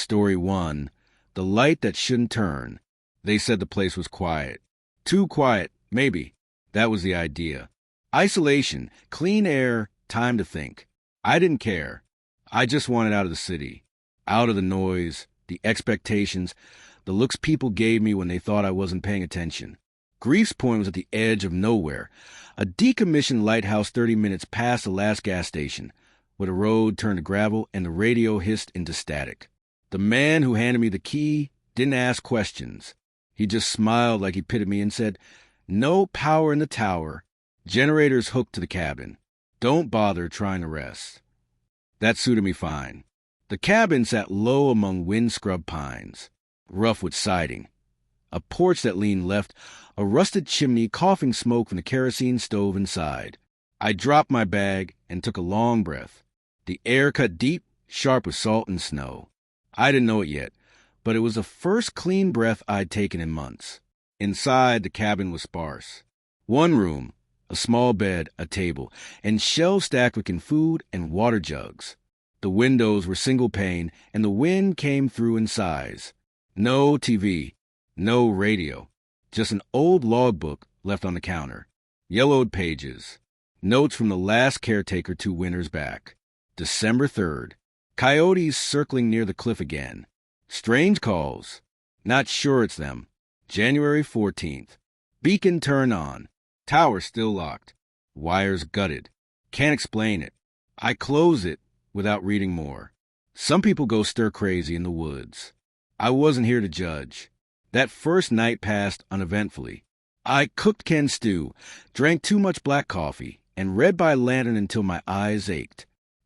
Story 1, The Light That Shouldn't Turn. They said the place was quiet. Too quiet, maybe. That was the idea. Isolation, clean air, time to think. I didn't care. I just wanted out of the city. Out of the noise, the expectations, the looks people gave me when they thought I wasn't paying attention. Grief's Point was at the edge of nowhere. A decommissioned lighthouse 30 minutes past the last gas station, where the road turned to gravel and the radio hissed into static. The man who handed me the key didn't ask questions. He just smiled like he pitied me and said, "No power in the tower. Generators hooked to the cabin. Don't bother trying to rest." That suited me fine. The cabin sat low among wind-scrubbed pines, rough with siding. A porch that leaned left, a rusted chimney coughing smoke from the kerosene stove inside. I dropped my bag and took a long breath. The air cut deep, sharp with salt and snow. I didn't know it yet, but it was the first clean breath I'd taken in months. Inside, the cabin was sparse. One room, a small bed, a table, and shelves stacked with canned food and water jugs. The windows were single pane, and the wind came through in sighs. No TV, no radio, just an old logbook left on the counter. Yellowed pages. Notes from the last caretaker 2 winters back. December 3rd. Coyotes circling near the cliff again. Strange calls. Not sure it's them. January 14th. Beacon turned on. Tower still locked. Wires gutted. Can't explain it. I close it without reading more. Some people go stir-crazy in the woods. I wasn't here to judge. That first night passed uneventfully. I cooked canned stew, drank too much black coffee, and read by lantern until my eyes ached.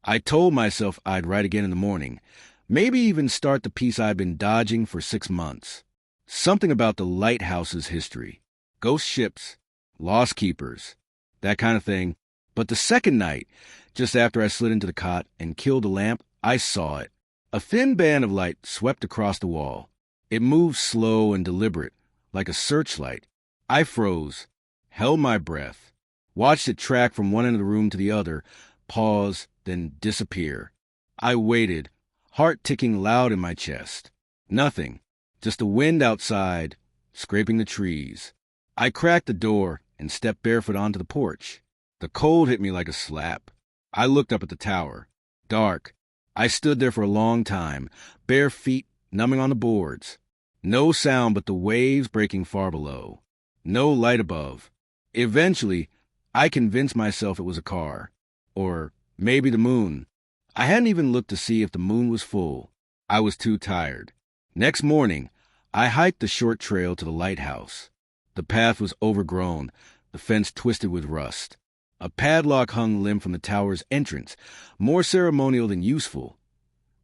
I told myself I'd write again in the morning, maybe even start the piece I'd been dodging for 6 months. Something about the Lighthouse's history. Ghost ships, lost keepers, that kind of thing. But the second night, just after I slid into the cot and killed the lamp, I saw it. A thin band of light swept across the wall. It moved slow and deliberate, like a searchlight. I froze, held my breath, watched it track from one end of the room to the other, pause, then disappear. I waited, heart ticking loud in my chest. Nothing, just the wind outside, scraping the trees. I cracked the door and stepped barefoot onto the porch. The cold hit me like a slap. I looked up at the tower. Dark. I stood there for a long time, bare feet numbing on the boards. No sound but the waves breaking far below. No light above. Eventually, I convinced myself it was a car. Or maybe the moon. I hadn't even looked to see if the moon was full. I was too tired. Next morning, I hiked the short trail to the lighthouse. The path was overgrown, the fence twisted with rust. A padlock hung limp from the tower's entrance, more ceremonial than useful.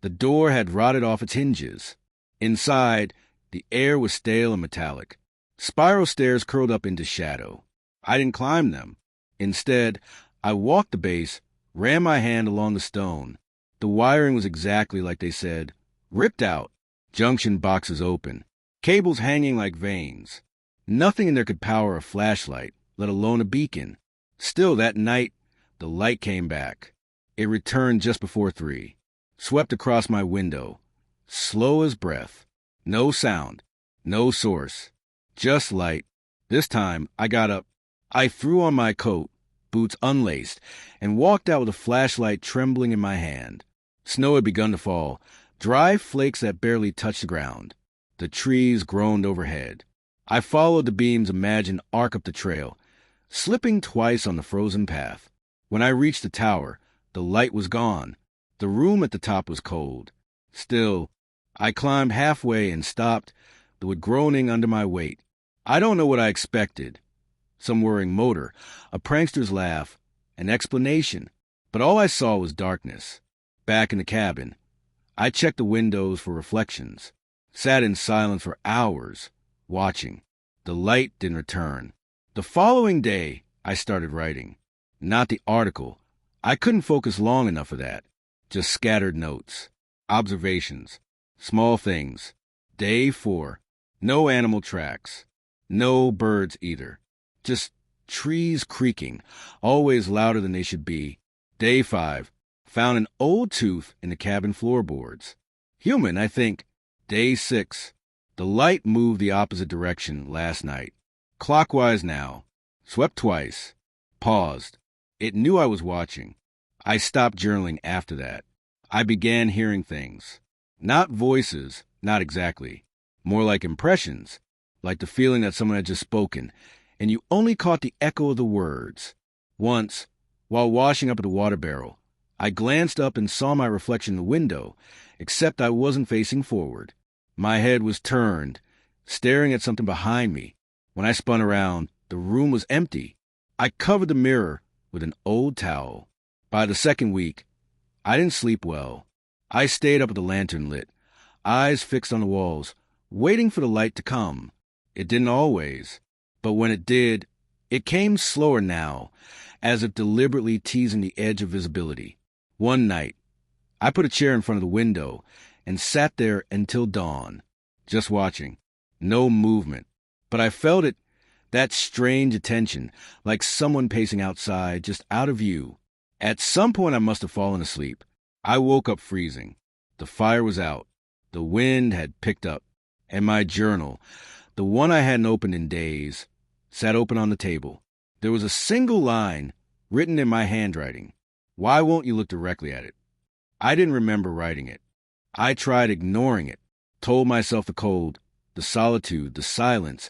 The door had rotted off its hinges. Inside, the air was stale and metallic. Spiral stairs curled up into shadow. I didn't climb them. Instead, I walked the base, ran my hand along the stone. The wiring was exactly like they said, ripped out, junction boxes open, cables hanging like veins. Nothing in there could power a flashlight, let alone a beacon. Still, that night, the light came back. It returned just before 3, swept across my window, slow as breath. No sound, no source, just light. This time, I got up. I threw on my coat, boots unlaced, and walked out with a flashlight trembling in my hand. Snow had begun to fall, dry flakes that barely touched the ground. The trees groaned overhead. I followed the beam's imagined arc up the trail, slipping twice on the frozen path. When I reached the tower, the light was gone. The room at the top was cold. Still, I climbed halfway and stopped, with groaning under my weight. I don't know what I expected. Some whirring motor, a prankster's laugh, an explanation. But all I saw was darkness. Back in the cabin, I checked the windows for reflections, sat in silence for hours, watching. The light didn't return. The following day, I started writing. Not the article. I couldn't focus long enough for that. Just scattered notes, observations, small things. Day 4. No animal tracks. No birds either. Just trees creaking, always louder than they should be. Day 5. Found an old tooth in the cabin floorboards. Human, I think. Day 6. The light moved the opposite direction last night. Clockwise now. Swept twice. Paused. It knew I was watching. I stopped journaling after that. I began hearing things. Not voices, not exactly. More like impressions, like the feeling that someone had just spoken, and you only caught the echo of the words. Once, while washing up at the water barrel, I glanced up and saw my reflection in the window, except I wasn't facing forward. My head was turned, staring at something behind me. When I spun around, the room was empty. I covered the mirror with an old towel. By the second week, I didn't sleep well. I stayed up with the lantern lit, eyes fixed on the walls, waiting for the light to come. It didn't always, but when it did, it came slower now, as if deliberately teasing the edge of visibility. One night, I put a chair in front of the window and sat there until dawn, just watching. No movement, but I felt it, that strange attention, like someone pacing outside, just out of view. At some point I must have fallen asleep. I woke up freezing. The fire was out. The wind had picked up. And my journal, the one I hadn't opened in days, sat open on the table. There was a single line written in my handwriting. Why won't you look directly at it? I didn't remember writing it. I tried ignoring it, told myself the cold, the solitude, the silence,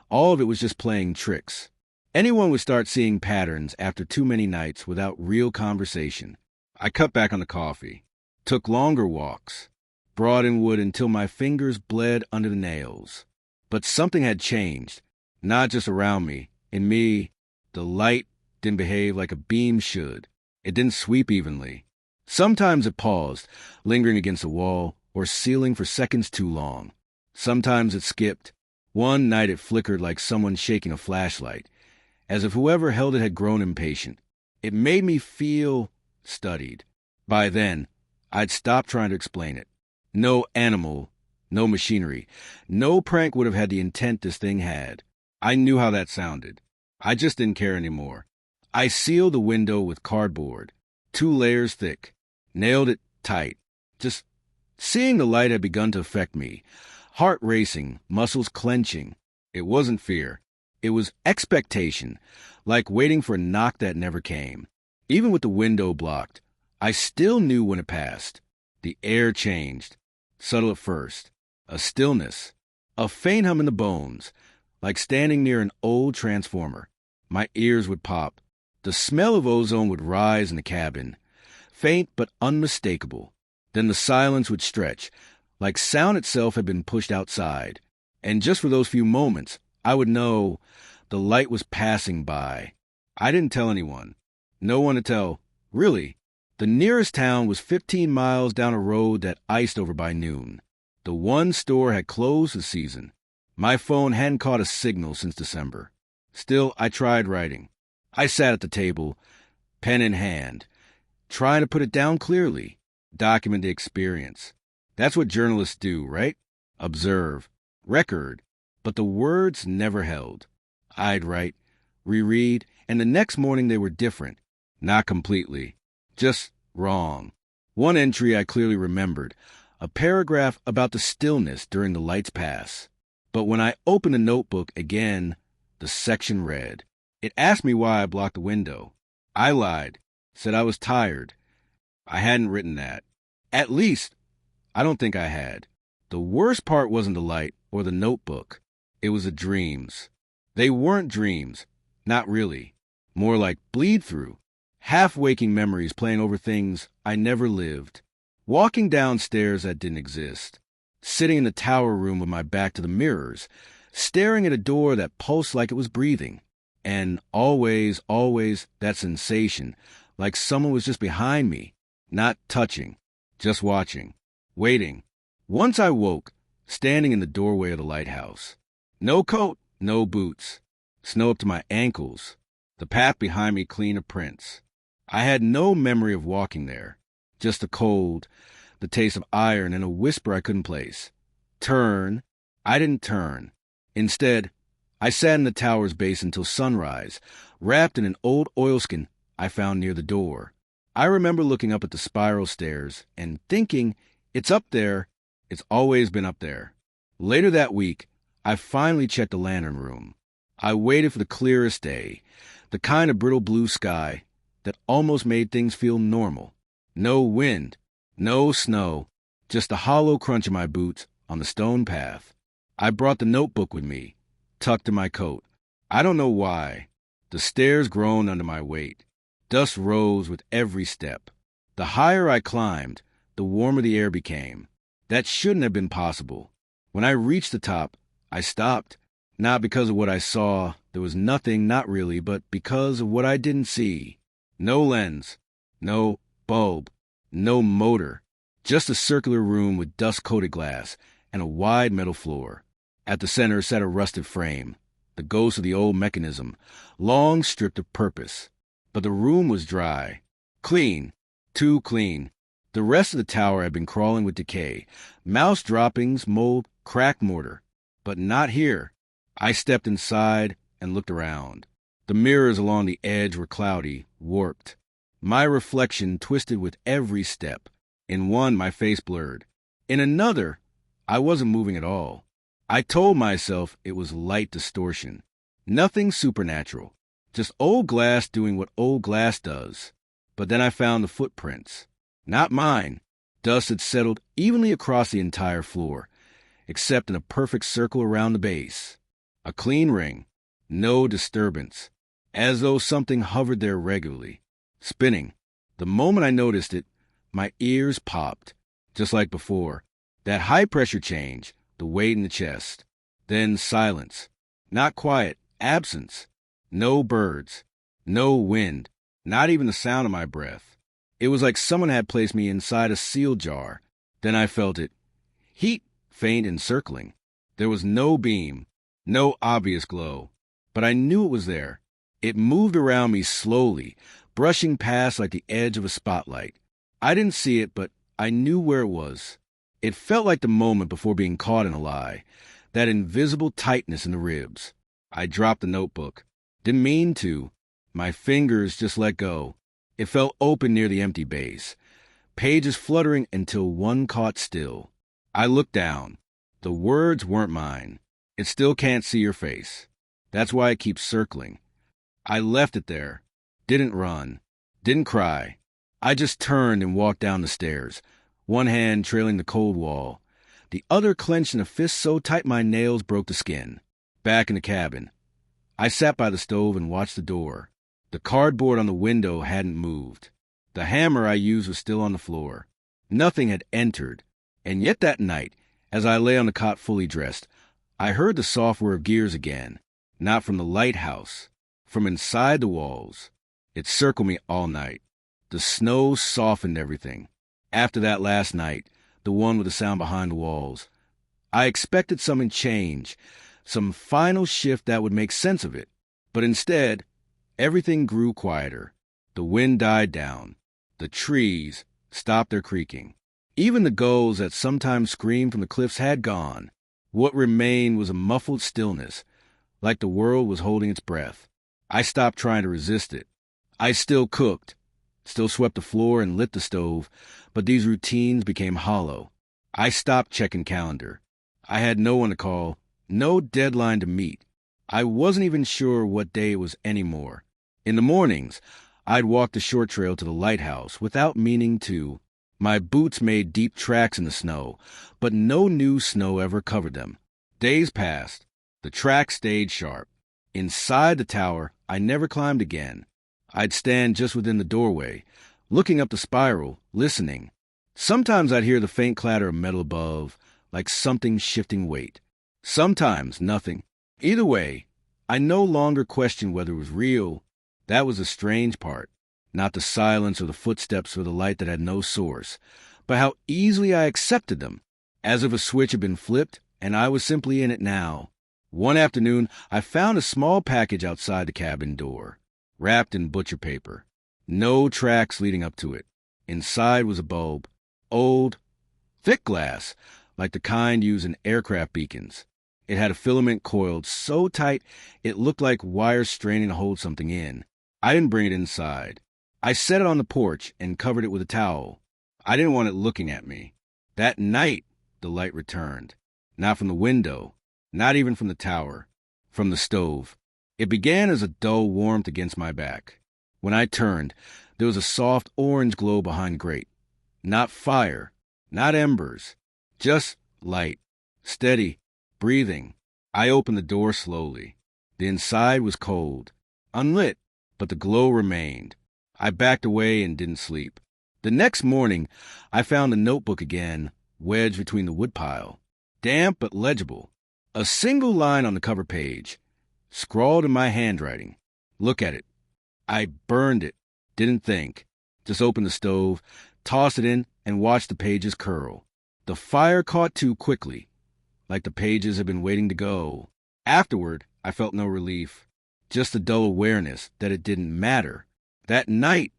all of it was just playing tricks. Anyone would start seeing patterns after too many nights without real conversation. I cut back on the coffee, took longer walks, brought in wood until my fingers bled under the nails. But something had changed, not just around me. In me, the light didn't behave like a beam should. It didn't sweep evenly. Sometimes it paused, lingering against a wall or ceiling for seconds too long. Sometimes it skipped. One night it flickered like someone shaking a flashlight, as if whoever held it had grown impatient. It made me feel studied. By then, I'd stopped trying to explain it. No animal, no machinery, no prank would have had the intent this thing had. I knew how that sounded. I just didn't care anymore. I sealed the window with cardboard, 2 layers thick, nailed it tight. Just seeing the light had begun to affect me. Heart racing, muscles clenching. It wasn't fear. It was expectation, like waiting for a knock that never came. Even with the window blocked, I still knew when it passed. The air changed, subtle at first. A stillness, a faint hum in the bones, like standing near an old transformer. My ears would pop. The smell of ozone would rise in the cabin, faint but unmistakable. Then the silence would stretch, like sound itself had been pushed outside. And just for those few moments, I would know the light was passing by. I didn't tell anyone. No one to tell. Really. The nearest town was 15 miles down a road that iced over by noon. The one store had closed the season. My phone hadn't caught a signal since December. Still, I tried writing. I sat at the table, pen in hand, trying to put it down clearly, document the experience. That's what journalists do, right? Observe, record. But the words never held. I'd write, reread, and the next morning they were different. Not completely. Just wrong. One entry I clearly remembered, a paragraph about the stillness during the light's pass. But when I opened the notebook again, the section read. It asked me why I blocked the window. I lied, said I was tired. I hadn't written that. At least, I don't think I had. The worst part wasn't the light or the notebook. It was the dreams. They weren't dreams. Not really. More like bleed-through. Half-waking memories playing over things I never lived. Walking downstairs that didn't exist. Sitting in the tower room with my back to the mirrors. Staring at a door that pulsed like it was breathing. And always, always that sensation, like someone was just behind me. Not touching. Just watching. Waiting. Once I woke, standing in the doorway of the lighthouse. No coat, no boots. Snow up to my ankles. The path behind me clean of prints. I had no memory of walking there. Just the cold, the taste of iron, and a whisper I couldn't place. Turn. I didn't turn. Instead, I sat in the tower's base until sunrise, wrapped in an old oilskin I found near the door. I remember looking up at the spiral stairs and thinking, it's up there, It's always been up there. Later that week, I finally checked the lantern room. I waited for the clearest day, the kind of brittle blue sky that almost made things feel normal. No wind, no snow, just the hollow crunch of my boots on the stone path. I brought the notebook with me, tucked in my coat. I don't know why. The stairs groaned under my weight. Dust rose with every step. The higher I climbed, the warmer the air became. That shouldn't have been possible. When I reached the top, I stopped. Not because of what I saw. There was nothing, not really, but because of what I didn't see. No lens, no bulb, no motor. Just a circular room with dust-coated glass and a wide metal floor. At the center sat a rusted frame, the ghost of the old mechanism, long stripped of purpose. But the room was dry. Clean. Too clean. The rest of the tower had been crawling with decay. Mouse droppings, mold, cracked mortar. But not here. I stepped inside and looked around. The mirrors along the edge were cloudy, warped. My reflection twisted with every step. In one, my face blurred. In another, I wasn't moving at all. I told myself it was light distortion. Nothing supernatural. Just old glass doing what old glass does. But then I found the footprints. Not mine. Dust had settled evenly across the entire floor, except in a perfect circle around the base. A clean ring. No disturbance. As though something hovered there regularly. Spinning. The moment I noticed it, my ears popped. Just like before. That high-pressure change, the weight in the chest. Then silence. Not quiet. Absence. No birds. No wind. Not even the sound of my breath. It was like someone had placed me inside a seal jar. Then I felt it. Heat, faint and circling. There was no beam. No obvious glow. But I knew it was there. It moved around me slowly, brushing past like the edge of a spotlight. I didn't see it, but I knew where it was. It felt like the moment before being caught in a lie. That invisible tightness in the ribs. I dropped the notebook. Didn't mean to. My fingers just let go. It fell open near the empty base. Pages fluttering until one caught still. I looked down. The words weren't mine. It still can't see your face. That's why it keeps circling. I left it there. Didn't run. Didn't cry. I just turned and walked down the stairs, one hand trailing the cold wall, the other clenched in a fist so tight my nails broke the skin. Back in the cabin. I sat by the stove and watched the door. The cardboard on the window hadn't moved. The hammer I used was still on the floor. Nothing had entered. And yet that night, as I lay on the cot fully dressed, I heard the soft whir of gears again. Not from the lighthouse. From inside the walls. It circled me all night. The snow softened everything. After that last night, the one with the sound behind the walls, I expected something change, some final shift that would make sense of it. But instead, everything grew quieter. The wind died down. The trees stopped their creaking. Even the gulls that sometimes screamed from the cliffs had gone. What remained was a muffled stillness, like the world was holding its breath. I stopped trying to resist it. I still cooked, still swept the floor and lit the stove, but these routines became hollow. I stopped checking calendar. I had no one to call, no deadline to meet. I wasn't even sure what day it was anymore. In the mornings, I'd walk the short trail to the lighthouse without meaning to. My boots made deep tracks in the snow, but no new snow ever covered them. Days passed. The tracks stayed sharp. Inside the tower, I never climbed again. I'd stand just within the doorway, looking up the spiral, listening. Sometimes I'd hear the faint clatter of metal above, like something shifting weight. Sometimes nothing. Either way, I no longer questioned whether it was real. That was the strange part. Not the silence or the footsteps or the light that had no source, but how easily I accepted them, as if a switch had been flipped and I was simply in it now. One afternoon, I found a small package outside the cabin door, wrapped in butcher paper. No tracks leading up to it. Inside was a bulb. Old, thick glass, like the kind used in aircraft beacons. It had a filament coiled so tight it looked like wires straining to hold something in. I didn't bring it inside. I set it on the porch and covered it with a towel. I didn't want it looking at me. That night, the light returned. Not from the window, not even from the tower, from the stove. It began as a dull warmth against my back. When I turned, there was a soft orange glow behind the grate. Not fire, not embers, just light, steady, breathing. I opened the door slowly. The inside was cold, unlit, but the glow remained. I backed away and didn't sleep. The next morning, I found the notebook again, wedged between the woodpile. Damp but legible. A single line on the cover page, scrawled in my handwriting. Look at it. I burned it. Didn't think. Just opened the stove, tossed it in, and watched the pages curl. The fire caught too quickly, like the pages had been waiting to go. Afterward, I felt no relief, just a dull awareness that it didn't matter. That night,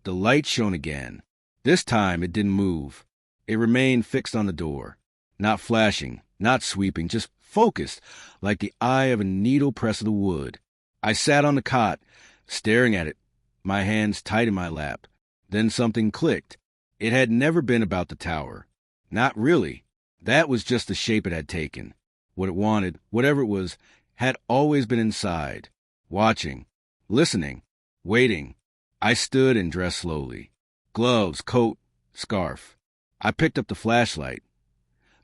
the light shone again. This time, it didn't move. It remained fixed on the door, not flashing, not sweeping, just focused, like the eye of a needle press of the wood. I sat on the cot, staring at it, my hands tight in my lap. Then something clicked. It had never been about the tower. Not really. That was just the shape it had taken. What it wanted, whatever it was, had always been inside, watching, listening, waiting. I stood and dressed slowly. Gloves, coat, scarf. I picked up the flashlight,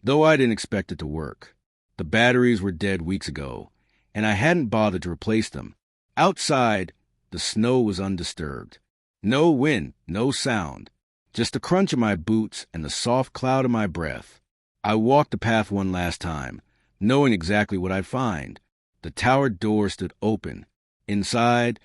though I didn't expect it to work. The batteries were dead weeks ago, and I hadn't bothered to replace them. Outside, the snow was undisturbed. No wind, no sound, just the crunch of my boots and the soft cloud of my breath. I walked the path one last time, knowing exactly what I'd find. The tower door stood open. Inside,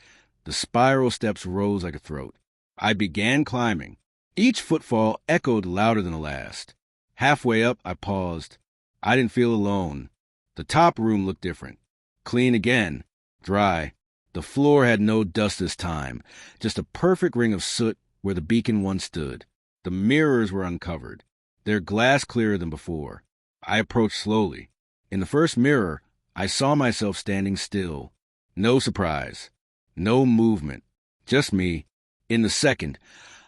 the spiral steps rose like a throat. I began climbing. Each footfall echoed louder than the last. Halfway up, I paused. I didn't feel alone. The top room looked different. Clean again. Dry. The floor had no dust this time, just a perfect ring of soot where the beacon once stood. The mirrors were uncovered, their glass clearer than before. I approached slowly. In the first mirror, I saw myself standing still. No surprise. No movement. Just me. In the second,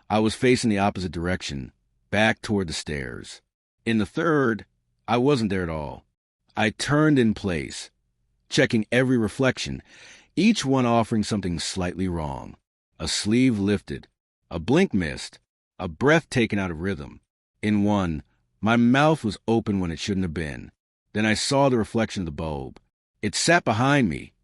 I was facing the opposite direction, back toward the stairs. In the third, I wasn't there at all. I turned in place, checking every reflection, each one offering something slightly wrong. A sleeve lifted, a blink missed, a breath taken out of rhythm. In one, my mouth was open when it shouldn't have been. Then I saw the reflection of the bulb. It sat behind me,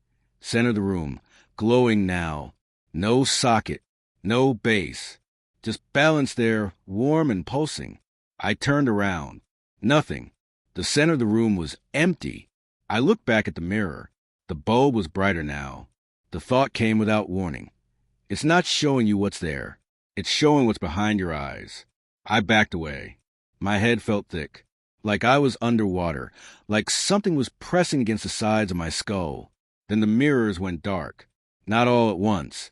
center of the room, glowing now. No socket, no base, just balanced there, warm and pulsing. I turned around. Nothing. The center of the room was empty. I looked back at the mirror. The bulb was brighter now. The thought came without warning. It's not showing you what's there. It's showing what's behind your eyes. I backed away. My head felt thick, like I was underwater, like something was pressing against the sides of my skull. Then the mirrors went dark. Not all at once.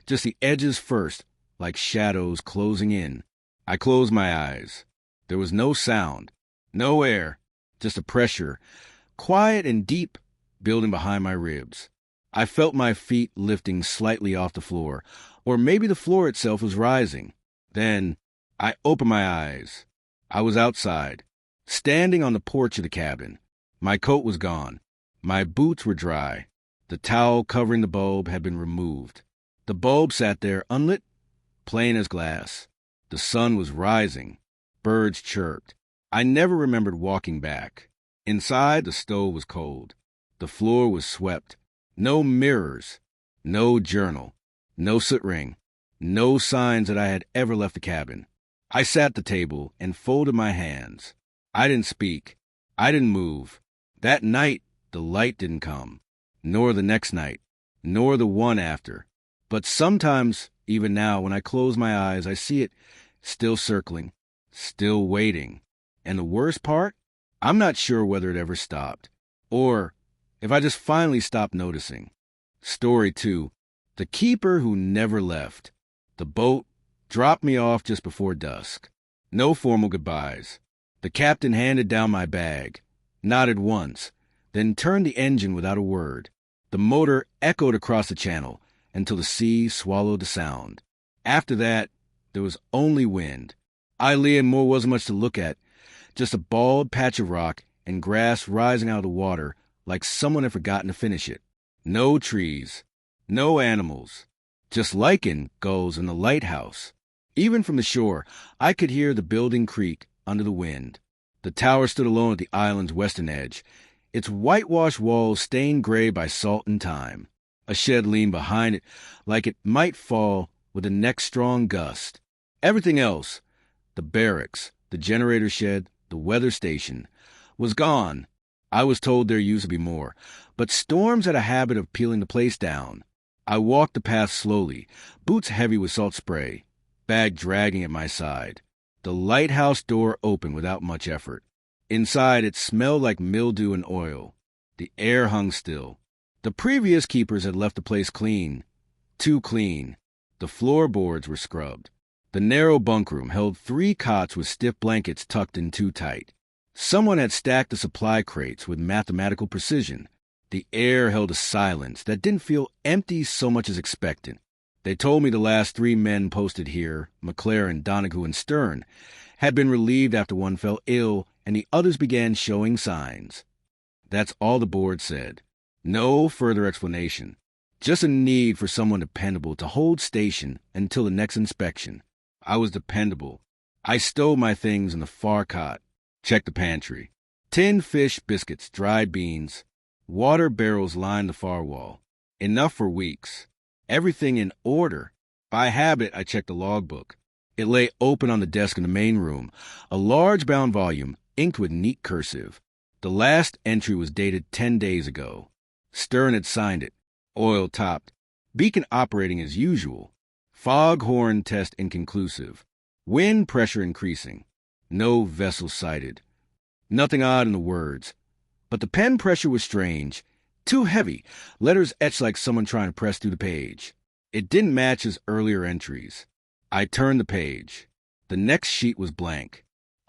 Just the edges first, like shadows closing in. I closed my eyes. There was no sound, no air, just a pressure, quiet and deep, building behind my ribs. I felt my feet lifting slightly off the floor, or maybe the floor itself was rising. Then I opened my eyes. I was outside, standing on the porch of the cabin. My coat was gone. My boots were dry. The towel covering the bulb had been removed. The bulb sat there unlit, plain as glass. The sun was rising. Birds chirped. I never remembered walking back. Inside, the stove was cold. The floor was swept. No mirrors. No journal. No soot ring. No signs that I had ever left the cabin. I sat at the table and folded my hands. I didn't speak. I didn't move. That night, the light didn't come. Nor the next night. Nor the one after. But sometimes, even now, when I close my eyes, I see it still circling, still waiting. And the worst part? I'm not sure whether it ever stopped, or if I just finally stopped noticing. Story 2. The keeper who never left. The boat dropped me off just before dusk. No formal goodbyes. The captain handed down my bag, nodded once, then turned the engine without a word. The motor echoed across the channel until the sea swallowed the sound. After that, there was only wind. Eileen Moore wasn't much to look at, Just a bald patch of rock and grass rising out of the water like someone had forgotten to finish it. No trees, no animals, just lichen, gulls, and the lighthouse. Even from the shore, I could hear the building creak under the wind. The tower stood alone at the island's western edge, its whitewashed walls stained gray by salt and time. A shed leaned behind it like it might fall with the next strong gust. Everything else, the barracks, the generator shed, the weather station, was gone. I was told there used to be more, but storms had a habit of peeling the place down. I walked the path slowly, boots heavy with salt spray, bag dragging at my side. The lighthouse door opened without much effort. Inside, it smelled like mildew and oil. The air hung still. The previous keepers had left the place clean. Too clean. The floorboards were scrubbed. The narrow bunkroom held 3 cots with stiff blankets tucked in too tight. Someone had stacked the supply crates with mathematical precision. The air held a silence that didn't feel empty so much as expectant. They told me the last 3 men posted here, McLaren, Donahue, and Stern, had been relieved after one fell ill and the others began showing signs. That's all the board said. No further explanation. Just a need for someone dependable to hold station until the next inspection. I was dependable. I stowed my things in the far cot, checked the pantry. Tinned fish, biscuits, dried beans. Water barrels lined the far wall. Enough for weeks. Everything in order. By habit, I checked the logbook. It lay open on the desk in the main room, a large bound volume, inked with neat cursive. The last entry was dated 10 days ago. Stern had signed it. Oil-topped. Beacon operating as usual. Foghorn test inconclusive. Wind pressure increasing. No vessel sighted. Nothing odd in the words. But the pen pressure was strange. Too heavy. Letters etched like someone trying to press through the page. It didn't match his earlier entries. I turned the page. The next sheet was blank.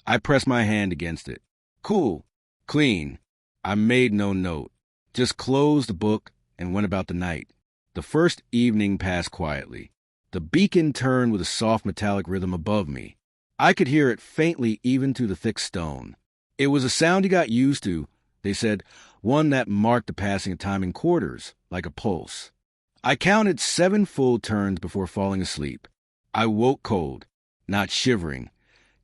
I pressed my hand against it. Cool. Clean. I made no note. Just closed the book and went about the night. The first evening passed quietly. The beacon turned with a soft metallic rhythm above me. I could hear it faintly even through the thick stone. It was a sound he got used to, they said, one that marked the passing of time in quarters, like a pulse. I counted 7 full turns before falling asleep. I woke cold, not shivering,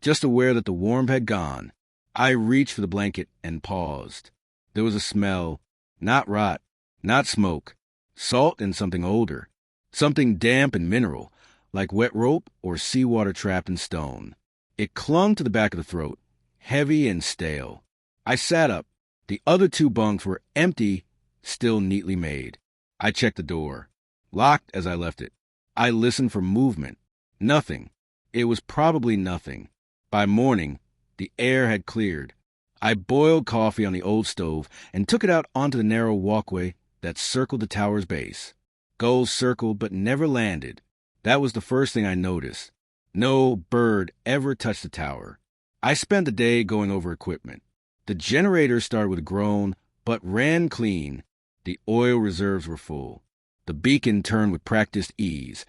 just aware that the warmth had gone. I reached for the blanket and paused. There was a smell, not rot, not smoke, salt and something older, something damp and mineral, like wet rope or seawater trapped in stone. It clung to the back of the throat, heavy and stale. I sat up. The other 2 bunks were empty, still neatly made. I checked the door. Locked as I left it. I listened for movement. Nothing. It was probably nothing. By morning, the air had cleared. I boiled coffee on the old stove and took it out onto the narrow walkway that circled the tower's base. Gulls circled but never landed. That was the first thing I noticed. No bird ever touched the tower. I spent the day going over equipment. The generator started with a groan, but ran clean. The oil reserves were full. The beacon turned with practiced ease,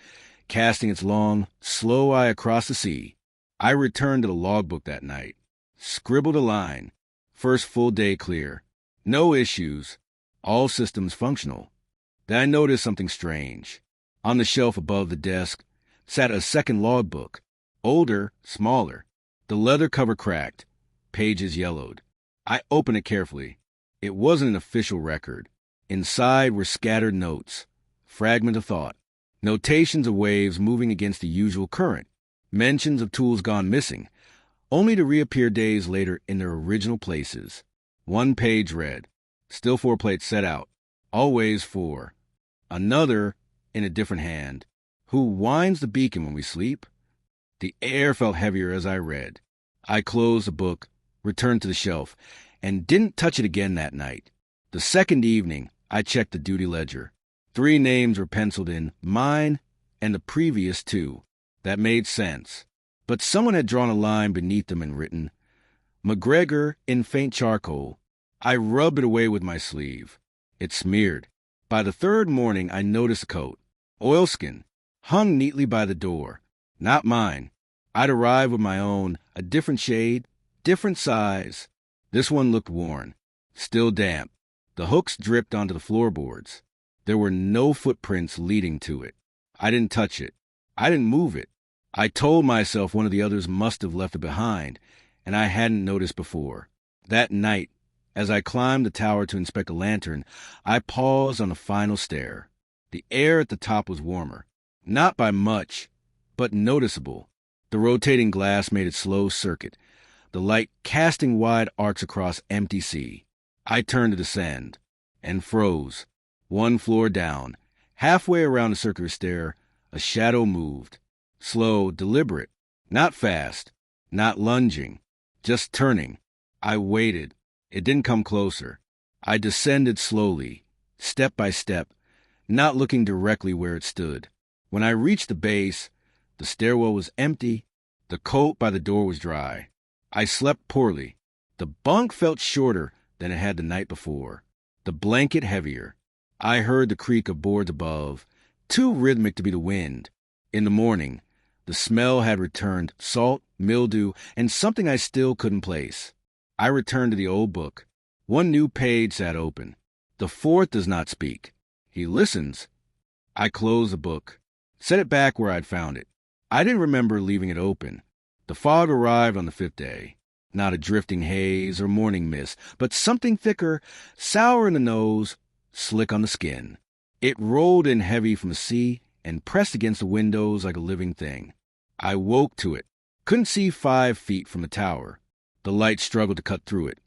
casting its long, slow eye across the sea. I returned to the logbook that night. Scribbled a line. First full day clear. No issues. All systems functional. Then I noticed something strange. On the shelf above the desk sat a second logbook. Older, smaller. The leather cover cracked. Pages yellowed. I opened it carefully. It wasn't an official record. Inside were scattered notes. Fragment of thought. Notations of waves moving against the usual current. Mentions of tools gone missing, only to reappear days later in their original places. One page read, still 4 plates set out, always 4. Another, in a different hand, who winds the beacon when we sleep? The air felt heavier as I read. I closed the book, returned to the shelf, and didn't touch it again that night. The second evening, I checked the duty ledger. 3 names were penciled in, mine and the previous 2. That made sense. But someone had drawn a line beneath them and written, McGregor in faint charcoal. I rubbed it away with my sleeve. It smeared. By the 3rd morning, I noticed the coat. Oilskin. Hung neatly by the door. Not mine. I'd arrived with my own, a different shade, different size. This one looked worn, still damp. The hooks dripped onto the floorboards. There were no footprints leading to it. I didn't touch it. I didn't move it. I told myself one of the others must have left it behind, and I hadn't noticed before. That night, as I climbed the tower to inspect a lantern, I paused on the final stair. The air at the top was warmer. Not by much, but noticeable. The rotating glass made its slow circuit, the light casting wide arcs across empty sea. I turned to descend, and froze. One floor down, halfway around the circular stair, a shadow moved. Slow, deliberate, not fast, not lunging, just turning. I waited. It didn't come closer. I descended slowly, step by step, not looking directly where it stood. When I reached the base, the stairwell was empty. The coat by the door was dry. I slept poorly. The bunk felt shorter than it had the night before, the blanket heavier. I heard the creak of boards above, too rhythmic to be the wind. In the morning, the smell had returned, salt, mildew, and something I still couldn't place. I returned to the old book. One new page sat open. The fourth does not speak. He listens. I closed the book, set it back where I'd found it. I didn't remember leaving it open. The fog arrived on the fifth day. Not a drifting haze or morning mist, but something thicker, sour in the nose, slick on the skin. It rolled in heavy from the sea and pressed against the windows like a living thing. I woke to it. Couldn't see 5 feet from the tower. The light struggled to cut through it.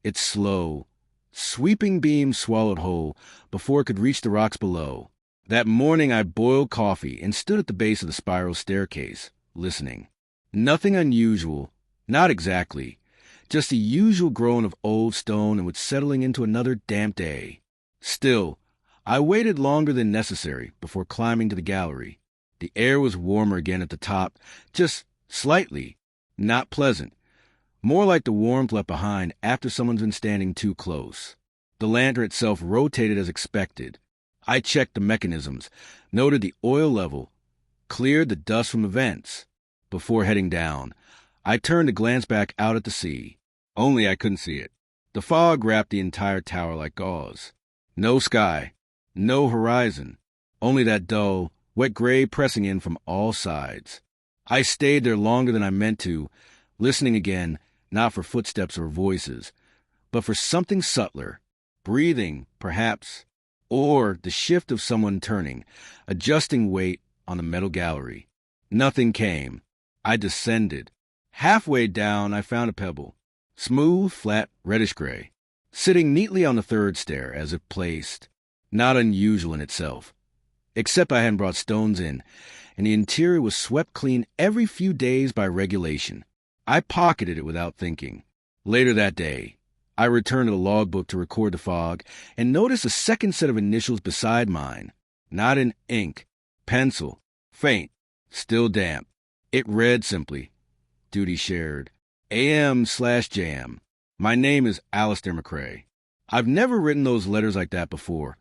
Its slow, sweeping beam swallowed whole before it could reach the rocks below. That morning I boiled coffee and stood at the base of the spiral staircase, listening. Nothing unusual, not exactly. Just the usual groan of old stone and was settling into another damp day. Still, I waited longer than necessary before climbing to the gallery. The air was warmer again at the top, just slightly, not pleasant. More like the warmth left behind after someone's been standing too close. The lantern itself rotated as expected. I checked the mechanisms, noted the oil level, cleared the dust from the vents. Before heading down, I turned to glance back out at the sea. Only I couldn't see it. The fog wrapped the entire tower like gauze. No sky, no horizon, only that dull, wet gray pressing in from all sides. I stayed there longer than I meant to, listening again, not for footsteps or voices, but for something subtler, breathing, perhaps, or the shift of someone turning, adjusting weight on the metal gallery. Nothing came. I descended. Halfway down, I found a pebble, smooth, flat, reddish-gray, sitting neatly on the third stair as if placed. Not unusual in itself, except I hadn't brought stones in, and the interior was swept clean every few days by regulation. I pocketed it without thinking. Later that day, I returned to the logbook to record the fog and noticed a second set of initials beside mine. Not in ink, pencil, faint, still damp. It read simply, duty shared, AM/JM. My name is Alistair McCrae. I've never written those letters like that before.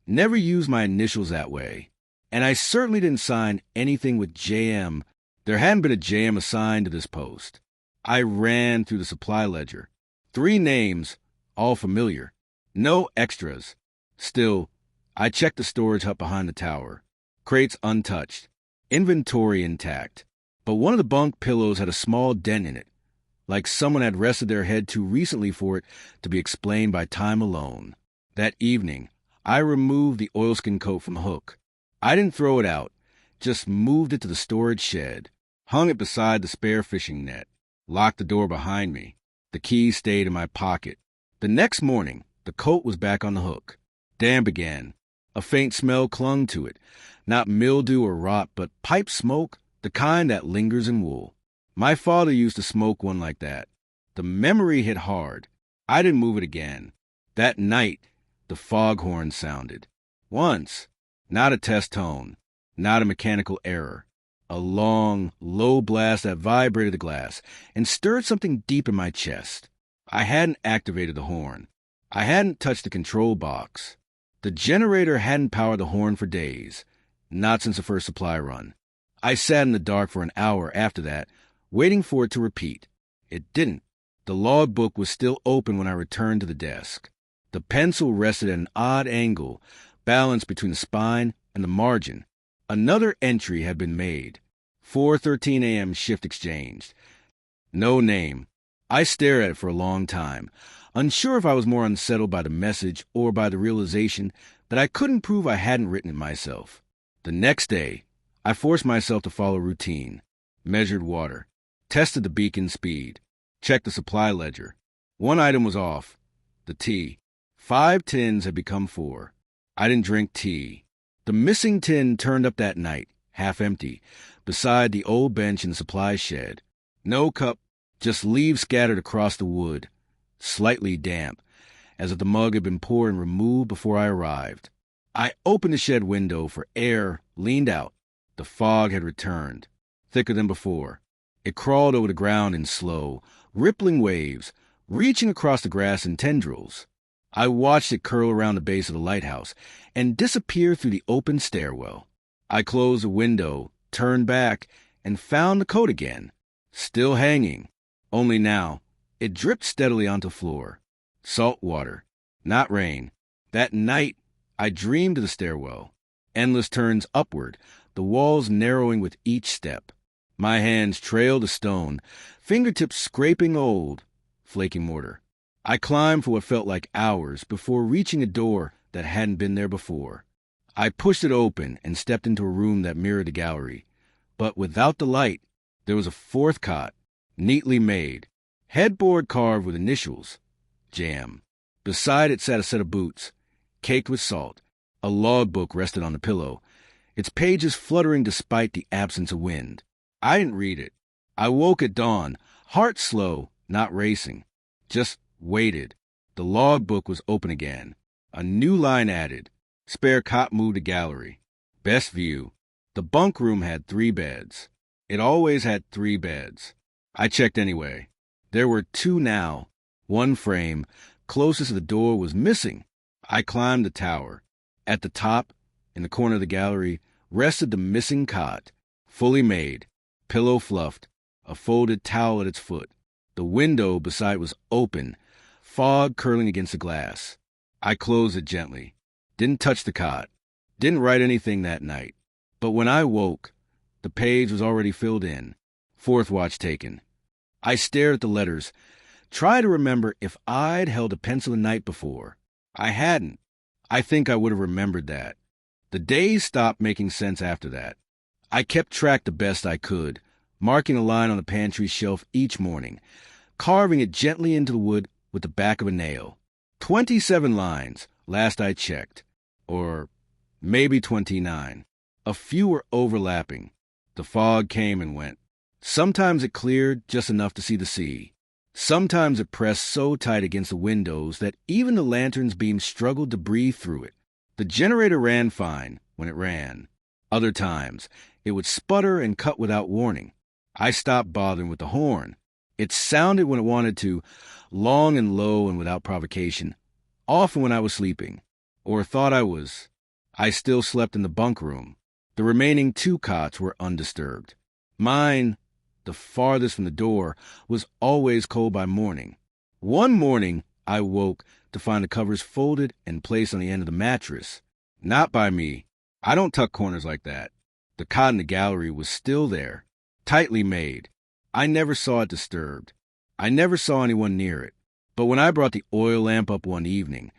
Never used my initials that way. And I certainly didn't sign anything with JM. There hadn't been a JM assigned to this post. I ran through the supply ledger. 3 names, all familiar. No extras. Still, I checked the storage hut behind the tower. Crates untouched. Inventory intact. But one of the bunk pillows had a small dent in it, like someone had rested their head too recently for it to be explained by time alone. That evening, I removed the oilskin coat from the hook. I didn't throw it out, just moved it to the storage shed, hung it beside the spare fishing net, locked the door behind me. The key stayed in my pocket. The next morning, the coat was back on the hook. Damp again. A faint smell clung to it, not mildew or rot, but pipe smoke, the kind that lingers in wool. My father used to smoke one like that. The memory hit hard. I didn't move it again. That night, the foghorn sounded. Once. Not a test tone. Not a mechanical error. A long, low blast that vibrated the glass and stirred something deep in my chest. I hadn't activated the horn. I hadn't touched the control box. The generator hadn't powered the horn for days. Not since the first supply run. I sat in the dark for an hour after that, waiting for it to repeat. It didn't. The logbook was still open when I returned to the desk. The pencil rested at an odd angle, balanced between the spine and the margin. Another entry had been made. 4:13 a.m. shift exchanged. No name. I stared at it for a long time, unsure if I was more unsettled by the message or by the realization that I couldn't prove I hadn't written it myself. The next day, I forced myself to follow routine. Measured water. Tested the beacon speed. Checked the supply ledger. One item was off. The tea. 5 tins had become 4. I didn't drink tea. The missing tin turned up that night, half empty, beside the old bench in the supply shed. No cup, just leaves scattered across the wood, slightly damp, as if the mug had been poured and removed before I arrived. I opened the shed window for air, leaned out. The fog had returned, thicker than before. It crawled over the ground in slow, rippling waves, reaching across the grass in tendrils. I watched it curl around the base of the lighthouse and disappear through the open stairwell. I closed the window, turned back, and found the coat again, still hanging. Only now, it dripped steadily onto the floor. Salt water, not rain. That night, I dreamed of the stairwell. Endless turns upward, the walls narrowing with each step. My hands trailed the stone, fingertips scraping old, flaking mortar. I climbed for what felt like hours before reaching a door that hadn't been there before. I pushed it open and stepped into a room that mirrored the gallery. But without the light, there was a 4th cot, neatly made, headboard carved with initials, Jam. Beside it sat a set of boots, caked with salt. A logbook rested on the pillow, its pages fluttering despite the absence of wind. I didn't read it. I woke at dawn, heart slow, not racing. Just waited. The logbook was open again. A new line added. Spare cot moved to gallery. Best view. The bunk room had 3 beds. It always had 3 beds. I checked anyway. There were 2 now. One frame, closest to the door, was missing. I climbed the tower. At the top, in the corner of the gallery, rested the missing cot, fully made, pillow fluffed, a folded towel at its foot. The window beside was open, fog curling against the glass. I closed it gently. Didn't touch the cot. Didn't write anything that night. But when I woke, the page was already filled in. 4th watch taken. I stared at the letters, tried to remember if I'd held a pencil the night before. I hadn't. I think I would have remembered that. The days stopped making sense after that. I kept track the best I could, marking a line on the pantry shelf each morning, carving it gently into the wood with the back of a nail. 27 lines, last I checked. Or maybe 29. A few were overlapping. The fog came and went. Sometimes it cleared just enough to see the sea. Sometimes it pressed so tight against the windows that even the lantern's beam struggled to breathe through it. The generator ran fine when it ran. Other times, it would sputter and cut without warning. I stopped bothering with the horn. It sounded when it wanted to, long and low and without provocation, often when I was sleeping, or thought I was. I still slept in the bunk room. The remaining 2 cots were undisturbed. Mine, the farthest from the door, was always cold by morning. One morning, I woke to find the covers folded and placed on the end of the mattress. Not by me. I don't tuck corners like that. The cot in the gallery was still there, tightly made. I never saw it disturbed. I never saw anyone near it. But when I brought the oil lamp up one evening,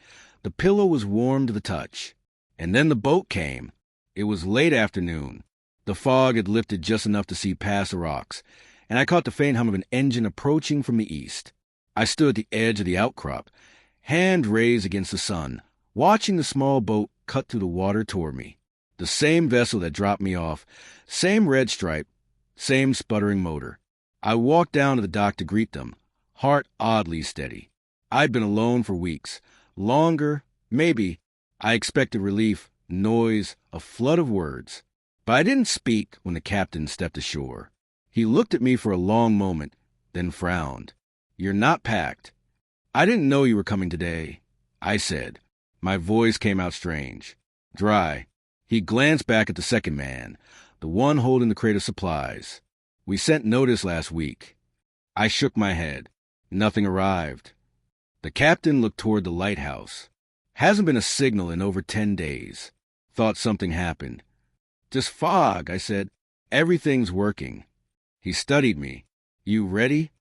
the pillow was warm to the touch. And then the boat came. It was late afternoon. The fog had lifted just enough to see past the rocks, and I caught the faint hum of an engine approaching from the east. I stood at the edge of the outcrop, hand raised against the sun, watching the small boat cut through the water toward me. The same vessel that dropped me off, same red stripe, same sputtering motor. I walked down to the dock to greet them, heart oddly steady. I'd been alone for weeks. Longer, maybe. I expected relief, noise, a flood of words. But I didn't speak when the captain stepped ashore. He looked at me for a long moment, then frowned. "You're not packed." "I didn't know you were coming today," I said. My voice came out strange, dry. He glanced back at the second man, the one holding the crate of supplies. "We sent notice last week." I shook my head. Nothing arrived. The captain looked toward the lighthouse. Hasn't been a signal in over 10 days. Thought something happened. Just fog, I said. Everything's working. He studied me. You ready?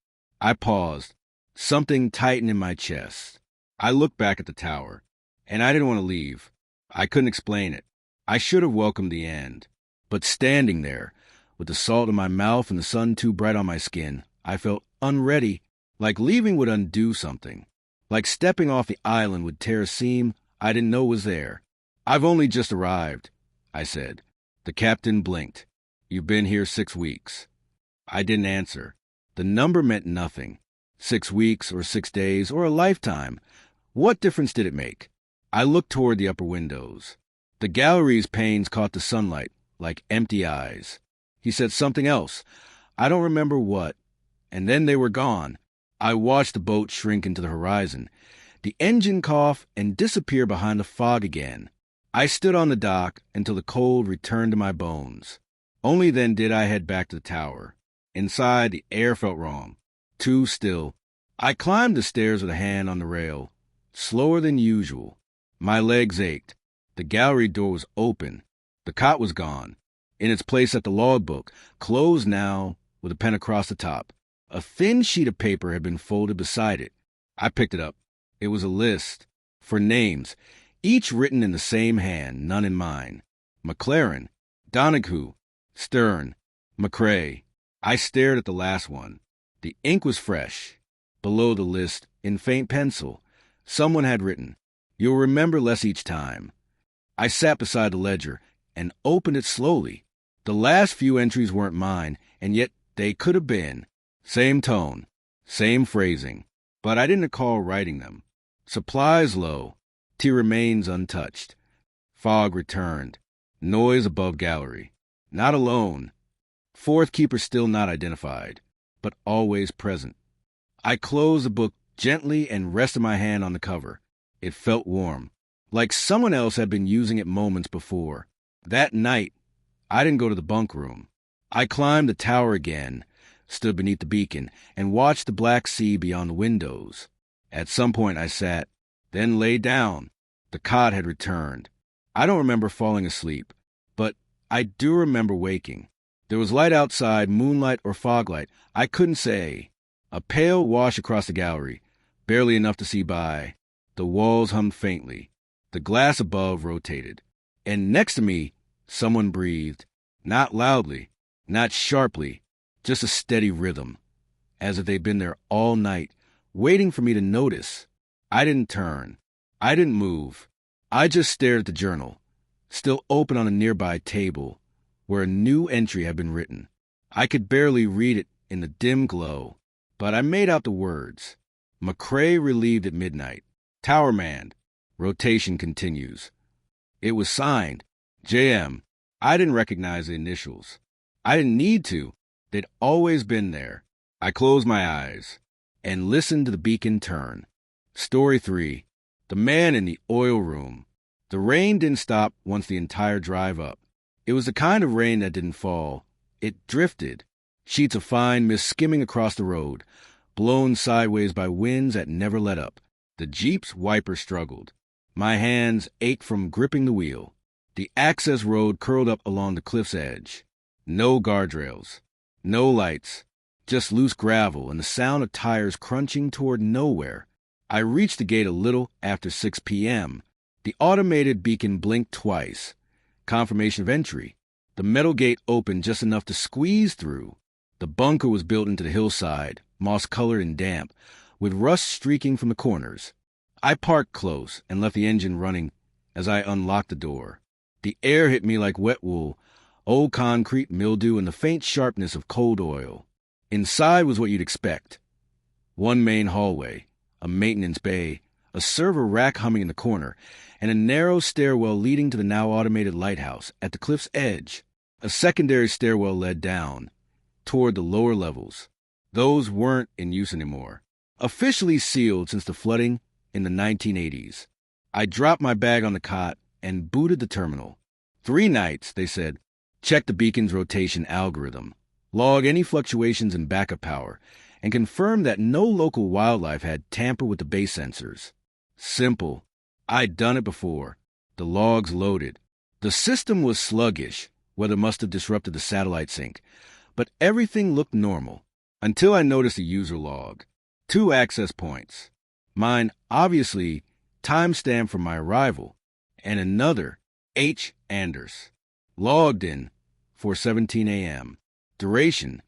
I paused. Something tightened in my chest. I looked back at the tower, and I didn't want to leave. I couldn't explain it. I should have welcomed the end. But standing there, with the salt in my mouth and the sun too bright on my skin, I felt unready, like leaving would undo something. Like stepping off the island would tear a seam I didn't know was there. I've only just arrived, I said. The captain blinked. You've been here 6 weeks. I didn't answer. The number meant nothing. 6 weeks or 6 days or a lifetime. What difference did it make? I looked toward the upper windows. The gallery's panes caught the sunlight like empty eyes. He said something else. I don't remember what. And then they were gone. I watched the boat shrink into the horizon, the engine cough and disappear behind the fog again. I stood on the dock until the cold returned to my bones. Only then did I head back to the tower. Inside, the air felt wrong. Too still. I climbed the stairs with a hand on the rail, slower than usual. My legs ached. The gallery door was open. The cot was gone. In its place at the logbook, closed now, with a pen across the top. A thin sheet of paper had been folded beside it. I picked it up. It was a list, for names, each written in the same hand, none in mine. McLaren, Donahue, Stern, McCrae. I stared at the last one. The ink was fresh. Below the list, in faint pencil, someone had written, "You'll remember less each time." I sat beside the ledger and opened it slowly. The last few entries weren't mine, and yet they could have been. Same tone, same phrasing, but I didn't recall writing them. Supplies low, tea remains untouched. Fog returned. Noise above gallery. Not alone. Fourth keeper still not identified, but always present. I closed the book gently and rested my hand on the cover. It felt warm, like someone else had been using it moments before. That night, I didn't go to the bunk room. I climbed the tower again, stood beneath the beacon, and watched the black sea beyond the windows. At some point I sat, then lay down. The cot had returned. I don't remember falling asleep, but I do remember waking. There was light outside, moonlight or foglight, I couldn't say. A pale wash across the gallery, barely enough to see by. The walls hummed faintly. The glass above rotated. And next to me, someone breathed. Not loudly, not sharply, just a steady rhythm, as if they'd been there all night, waiting for me to notice. I didn't turn. I didn't move. I just stared at the journal, still open on a nearby table, where a new entry had been written. I could barely read it in the dim glow, but I made out the words. McCrae relieved at midnight. Tower manned. Rotation continues. It was signed, J.M. I didn't recognize the initials. I didn't need to. They'd always been there. I closed my eyes and listened to the beacon turn. Story 3. The man in the oil room. The rain didn't stop once the entire drive up. It was the kind of rain that didn't fall. It drifted. Sheets of fine mist skimming across the road, blown sideways by winds that never let up. The Jeep's wiper struggled. My hands ached from gripping the wheel. The access road curled up along the cliff's edge. No guardrails. No lights, just loose gravel and the sound of tires crunching toward nowhere. I reached the gate a little after 6 p.m. The automated beacon blinked twice. Confirmation of entry. The metal gate opened just enough to squeeze through. The bunker was built into the hillside, moss-colored and damp, with rust streaking from the corners. I parked close and left the engine running as I unlocked the door. The air hit me like wet wool, old concrete, mildew, and the faint sharpness of cold oil. Inside was what you'd expect. One main hallway, a maintenance bay, a server rack humming in the corner, and a narrow stairwell leading to the now automated lighthouse at the cliff's edge. A secondary stairwell led down, toward the lower levels. Those weren't in use anymore. Officially sealed since the flooding in the 1980s. I dropped my bag on the cot and booted the terminal. 3 nights, they said. Check the beacon's rotation algorithm. Log any fluctuations in backup power, and confirmed that no local wildlife had tampered with the base sensors. Simple. I'd done it before. The logs loaded. The system was sluggish, weather must have disrupted the satellite sync, but everything looked normal, until I noticed a user log. 2 access points. Mine, obviously, timestamped from my arrival, and another, H. Anders. Logged in, 4:17 a.m. Duration,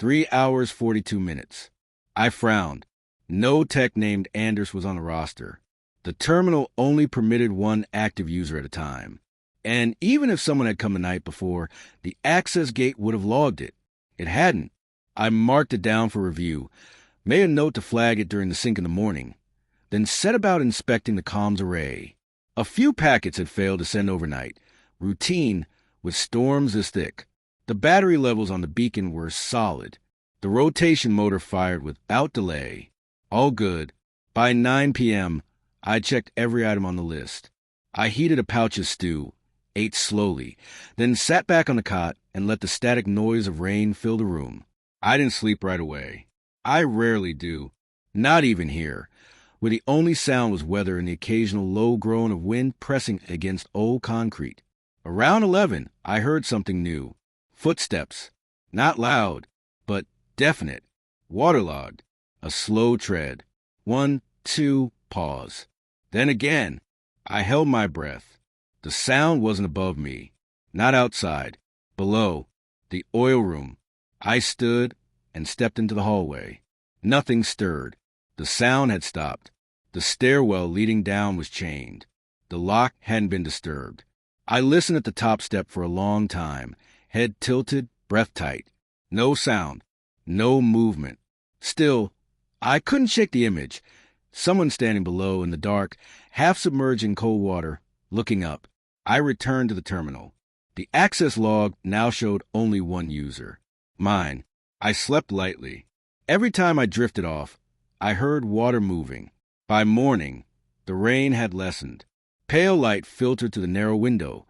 3 hours 42 minutes. I frowned. No tech named Anders was on the roster. The terminal only permitted 1 active user at a time. And even if someone had come the night before, the access gate would have logged it. It hadn't. I marked it down for review, made a note to flag it during the sync in the morning, then set about inspecting the comms array. A few packets had failed to send overnight, routine with storms this thick. The battery levels on the beacon were solid. The rotation motor fired without delay. All good. By 9 p.m., I checked every item on the list. I heated a pouch of stew, ate slowly, then sat back on the cot and let the static noise of rain fill the room. I didn't sleep right away. I rarely do. Not even here, where the only sound was weather and the occasional low groan of wind pressing against old concrete. Around 11, I heard something new. Footsteps. Not loud, but definite. Waterlogged. A slow tread. 1, 2, pause. Then again. I held my breath. The sound wasn't above me. Not outside. Below. The oil room. I stood and stepped into the hallway. Nothing stirred. The sound had stopped. The stairwell leading down was chained. The lock hadn't been disturbed. I listened at the top step for a long time, head tilted, breath tight. No sound. No movement. Still, I couldn't shake the image. Someone standing below in the dark, half submerged in cold water, looking up. I returned to the terminal. The access log now showed only 1 user. Mine. I slept lightly. Every time I drifted off, I heard water moving. By morning, the rain had lessened. Pale light filtered through the narrow window,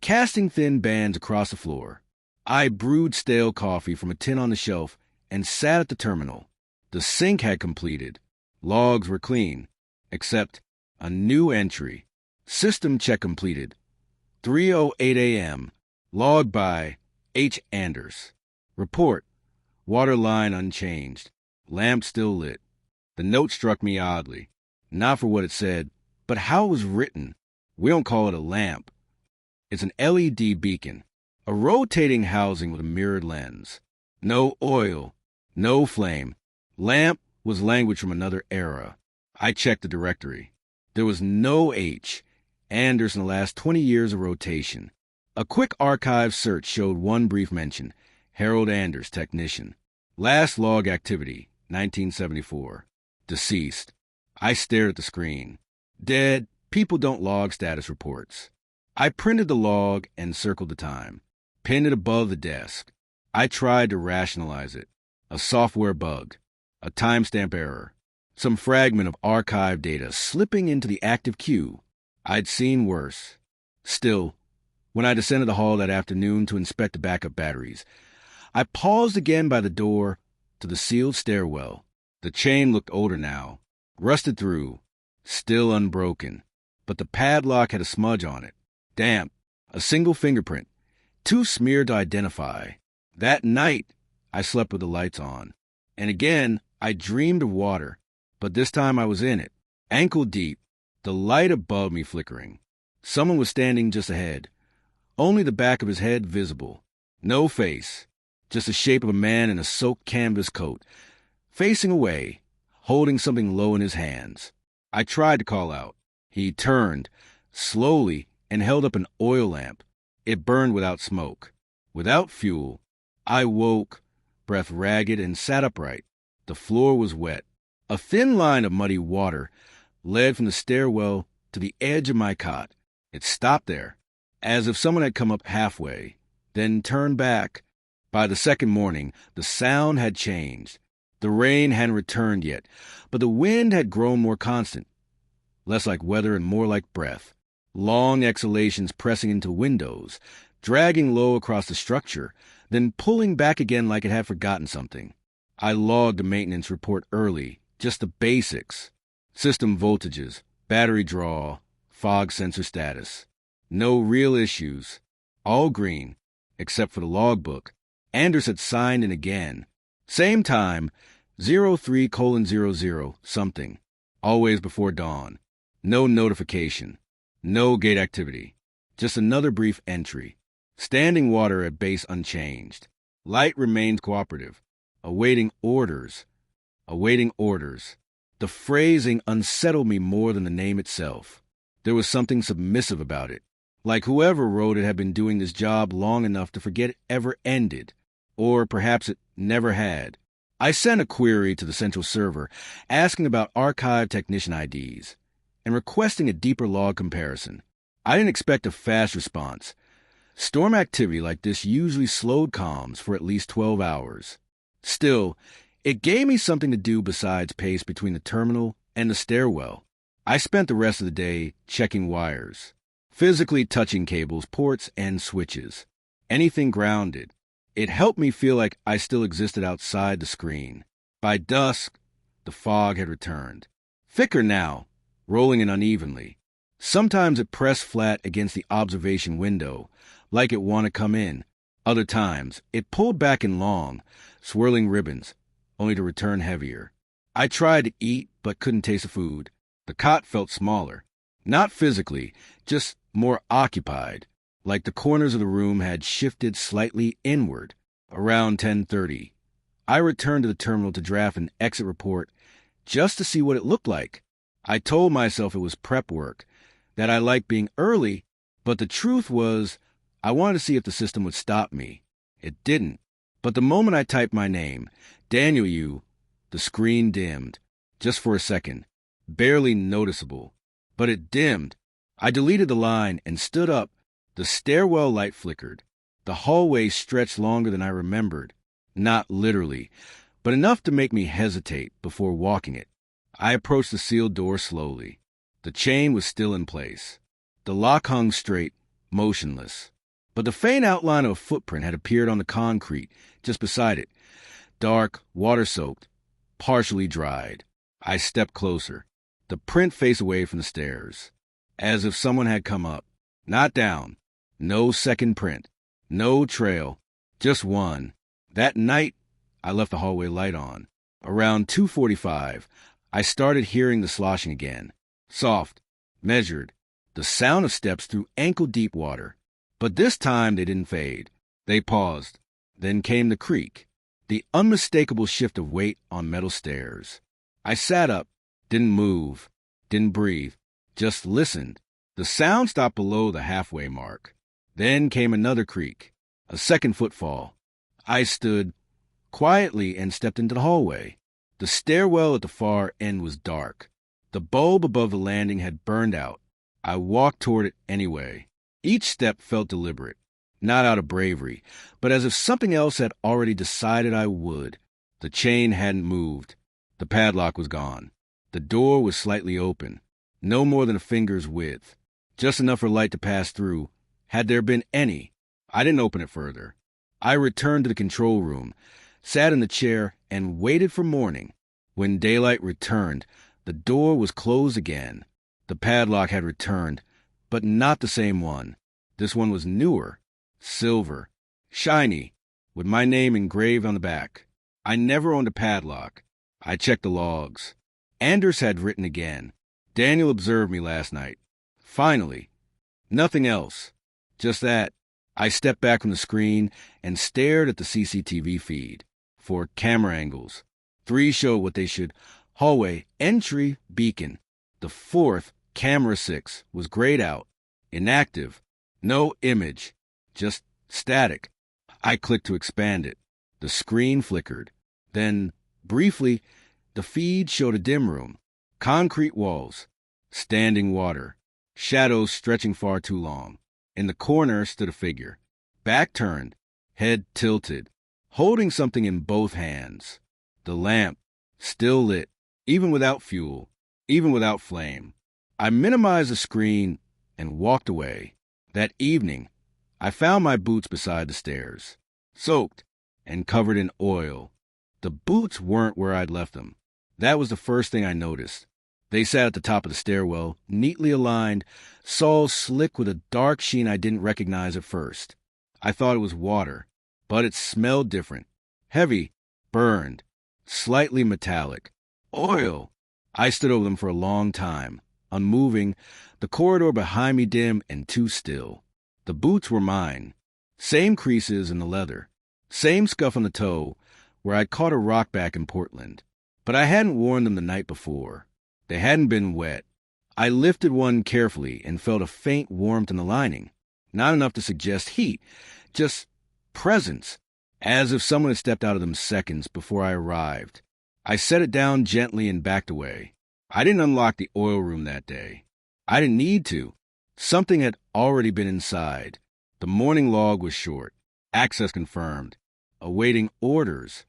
casting thin bands across the floor. I brewed stale coffee from a tin on the shelf and sat at the terminal. The sync had completed. Logs were clean, except a new entry. System check completed. 3:08 a.m. Logged by H. Anders. Report. Water line unchanged. Lamp still lit. The note struck me oddly. Not for what it said, but how it was written. We don't call it a lamp. It's an LED beacon. A rotating housing with a mirrored lens. No oil. No flame. Lamp was language from another era. I checked the directory. There was no H. Anders in the last 20 years of rotation. A quick archive search showed 1 brief mention. Harold Anders, technician. Last log activity, 1974. Deceased. I stared at the screen. Dead. People don't log status reports. I printed the log and circled the time. Pinned it above the desk. I tried to rationalize it. A software bug. A timestamp error. Some fragment of archive data slipping into the active queue. I'd seen worse. Still, when I descended the hall that afternoon to inspect the backup batteries, I paused again by the door to the sealed stairwell. The chain looked older now, rusted through, still unbroken, but the padlock had a smudge on it. Damp, a single fingerprint, too smeared to identify. That night, I slept with the lights on. And again, I dreamed of water, but this time I was in it, ankle deep, the light above me flickering. Someone was standing just ahead, only the back of his head visible. No face, just the shape of a man in a soaked canvas coat, facing away, holding something low in his hands. I tried to call out. He turned, slowly, and held up an oil lamp. It burned without smoke, without fuel. I woke, breath ragged, and sat upright. The floor was wet. A thin line of muddy water led from the stairwell to the edge of my cot. It stopped there, as if someone had come up halfway, then turned back. By the second morning, the sound had changed. The rain hadn't returned yet, but the wind had grown more constant, less like weather and more like breath. Long exhalations pressing into windows, dragging low across the structure, then pulling back again like it had forgotten something. I logged the maintenance report early, just the basics. System voltages, battery draw, fog sensor status. No real issues. All green, except for the logbook. Anders had signed in again. Same time, 03:00 something. Always before dawn. No notification. No gate activity. Just another brief entry. Standing water at base unchanged. Light remained cooperative. Awaiting orders. Awaiting orders. The phrasing unsettled me more than the name itself. There was something submissive about it. Like whoever wrote it had been doing this job long enough to forget it ever ended. Or perhaps it never had. I sent a query to the central server asking about archive technician IDs and requesting a deeper log comparison. I didn't expect a fast response. Storm activity like this usually slowed comms for at least 12 hours. Still, it gave me something to do besides pace between the terminal and the stairwell. I spent the rest of the day checking wires, physically touching cables, ports, and switches. Anything grounded. It helped me feel like I still existed outside the screen. By dusk, the fog had returned. Thicker now, rolling in unevenly. Sometimes it pressed flat against the observation window, like it wanted to come in. Other times, it pulled back in long, swirling ribbons, only to return heavier. I tried to eat, but couldn't taste the food. The cot felt smaller. Not physically, just more occupied, like the corners of the room had shifted slightly inward. Around 10:30, I returned to the terminal to draft an exit report just to see what it looked like. I told myself it was prep work, that I liked being early, but the truth was I wanted to see if the system would stop me. It didn't. But the moment I typed my name, Daniel Yu, the screen dimmed, just for a second, barely noticeable. But it dimmed. I deleted the line and stood up. The stairwell light flickered. The hallway stretched longer than I remembered. Not literally, but enough to make me hesitate before walking it. I approached the sealed door slowly. The chain was still in place. The lock hung straight, motionless. But the faint outline of a footprint had appeared on the concrete just beside it. Dark, water-soaked, partially dried. I stepped closer. The print faced away from the stairs, as if someone had come up, not down. No second print. No trail. Just one. That night, I left the hallway light on. Around 2:45, I started hearing the sloshing again. Soft, measured, the sound of steps through ankle-deep water. But this time they didn't fade. They paused. Then came the creak, the unmistakable shift of weight on metal stairs. I sat up, didn't move, didn't breathe, just listened. The sound stopped below the halfway mark. Then came another creak, a second footfall. I stood quietly and stepped into the hallway. The stairwell at the far end was dark. The bulb above the landing had burned out. I walked toward it anyway. Each step felt deliberate, not out of bravery, but as if something else had already decided I would. The chain hadn't moved. The padlock was gone. The door was slightly open, no more than a finger's width, just enough for light to pass through, had there been any. I didn't open it further. I returned to the control room, sat in the chair, and waited for morning. When daylight returned, the door was closed again. The padlock had returned, but not the same one. This one was newer, silver, shiny, with my name engraved on the back. I never owned a padlock. I checked the logs. Anders had written again. Daniel observed me last night. Finally. Nothing else. Just that. I stepped back from the screen and stared at the CCTV feed for camera angles. 3 showed what they should. Hallway, entry, beacon. The 4th, camera 6, was grayed out, inactive, no image, just static. I clicked to expand it. The screen flickered. Then, briefly, the feed showed a dim room, concrete walls, standing water, shadows stretching far too long. In the corner stood a figure, back turned, head tilted, holding something in both hands. The lamp, still lit, even without fuel, even without flame. I minimized the screen and walked away. That evening, I found my boots beside the stairs, soaked and covered in oil. The boots weren't where I'd left them. That was the first thing I noticed. They sat at the top of the stairwell, neatly aligned, soles slick with a dark sheen I didn't recognize at first. I thought it was water, but it smelled different. Heavy, burned, slightly metallic. Oil! I stood over them for a long time, unmoving, the corridor behind me dim and too still. The boots were mine. Same creases in the leather. Same scuff on the toe, where I'd caught a rock back in Portland. But I hadn't worn them the night before. They hadn't been wet. I lifted one carefully and felt a faint warmth in the lining. Not enough to suggest heat, just presence, as if someone had stepped out of them seconds before I arrived. I set it down gently and backed away. I didn't unlock the oil room that day. I didn't need to. Something had already been inside. The morning log was short. Access confirmed. Awaiting orders.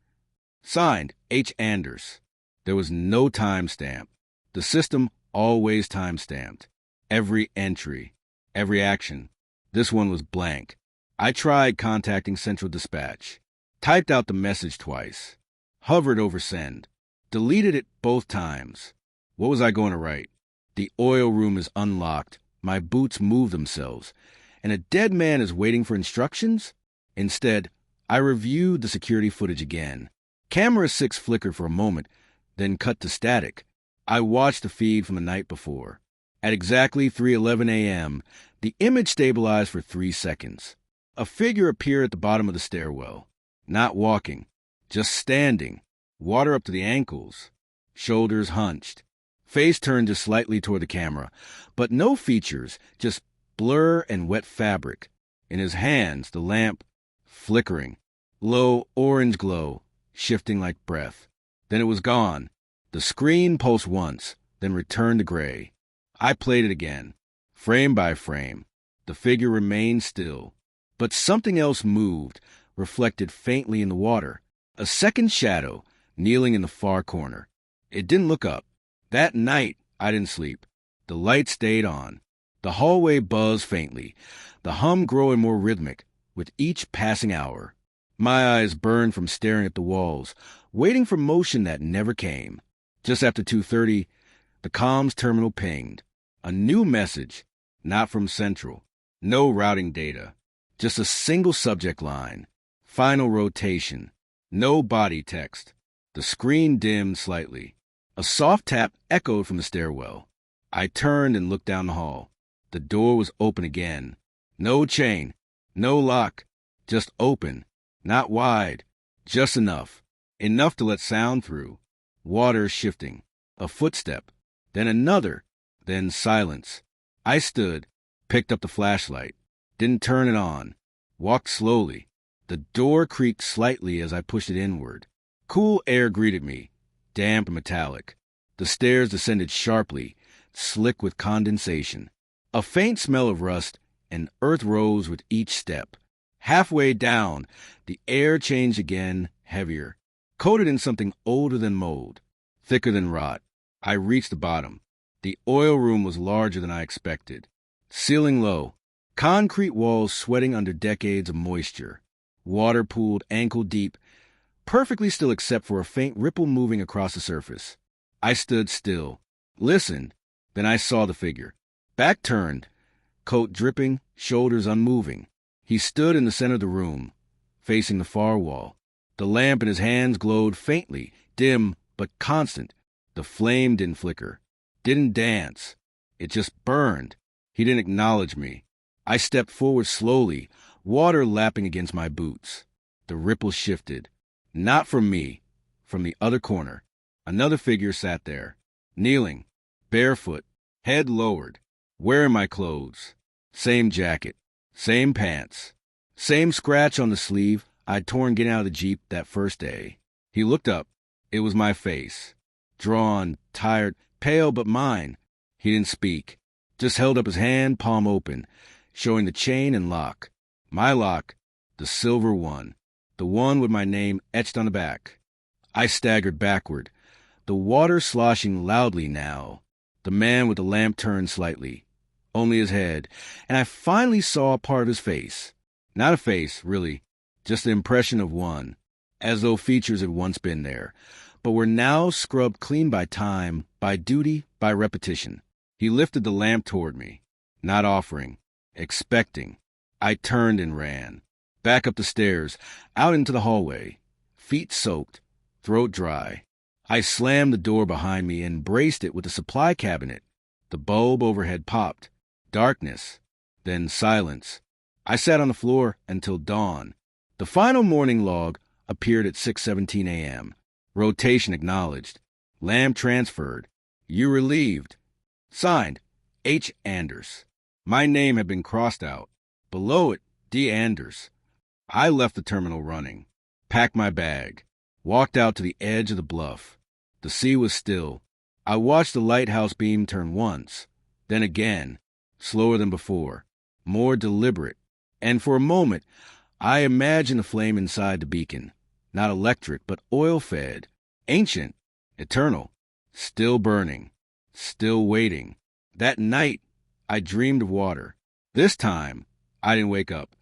Signed, H. Anders. There was no timestamp. The system always time-stamped. Every entry. Every action. This one was blank. I tried contacting Central Dispatch. Typed out the message twice. Hovered over send. Deleted it both times. What was I going to write? The oil room is unlocked. My boots move themselves. And a dead man is waiting for instructions? Instead, I reviewed the security footage again. Camera 6 flickered for a moment, then cut to static. I watched the feed from the night before. At exactly 3:11 a.m., the image stabilized for 3 seconds. A figure appeared at the bottom of the stairwell. Not walking, just standing, water up to the ankles, shoulders hunched, face turned just slightly toward the camera, but no features, just blur and wet fabric. In his hands, the lamp, flickering, low orange glow, shifting like breath. Then it was gone. The screen pulsed once, then returned to gray. I played it again, frame by frame. The figure remained still, but something else moved, reflected faintly in the water. A second shadow, kneeling in the far corner. It didn't look up. That night, I didn't sleep. The light stayed on. The hallway buzzed faintly, the hum growing more rhythmic with each passing hour. My eyes burned from staring at the walls, waiting for motion that never came. Just after 2:30, the comms terminal pinged. A new message, not from Central. No routing data. Just a single subject line. Final rotation. No body text. The screen dimmed slightly. A soft tap echoed from the stairwell. I turned and looked down the hall. The door was open again. No chain. No lock. Just open. Not wide. Just enough. Enough to let sound through. Water shifting. A footstep. Then another. Then silence. I stood, picked up the flashlight. Didn't turn it on. Walked slowly. The door creaked slightly as I pushed it inward. Cool air greeted me, damp and metallic. The stairs descended sharply, slick with condensation. A faint smell of rust and earth rose with each step. Halfway down, the air changed again, heavier. Coated in something older than mold, thicker than rot. I reached the bottom. The oil room was larger than I expected. Ceiling low, concrete walls sweating under decades of moisture. Water pooled ankle deep, perfectly still except for a faint ripple moving across the surface. I stood still, listened, then I saw the figure. Back turned, coat dripping, shoulders unmoving. He stood in the center of the room, facing the far wall. The lamp in his hands glowed faintly, dim but constant. The flame didn't flicker, didn't dance. It just burned. He didn't acknowledge me. I stepped forward slowly, water lapping against my boots. The ripple shifted. Not from me, from the other corner. Another figure sat there, kneeling, barefoot, head lowered, wearing my clothes. Same jacket, same pants, same scratch on the sleeve I'd torn getting out of the Jeep that first day. He looked up. It was my face. Drawn, tired, pale but mine. He didn't speak. Just held up his hand, palm open, showing the chain and lock. My lock, the silver one. The one with my name etched on the back. I staggered backward, the water sloshing loudly now. The man with the lamp turned slightly, only his head, and I finally saw a part of his face. Not a face, really, just the impression of one. as though features had once been there, but were now scrubbed clean by time, by duty, by repetition. He lifted the lamp toward me, not offering, expecting. I turned and ran. Back up the stairs, out into the hallway, feet soaked, throat dry. I slammed the door behind me and braced it with the supply cabinet. The bulb overhead popped. Darkness, then silence. I sat on the floor until dawn. The final morning log appeared at 6:17 a.m. Rotation acknowledged. Lamb transferred. You relieved. Signed, H. Anders. My name had been crossed out. Below it, D. Anders. I left the terminal running, packed my bag, walked out to the edge of the bluff. The sea was still. I watched the lighthouse beam turn once, then again, slower than before, more deliberate, and for a moment I imagined the flame inside the beacon, not electric, but oil-fed, ancient, eternal, still burning, still waiting. That night, I dreamed of water. This time, I didn't wake up.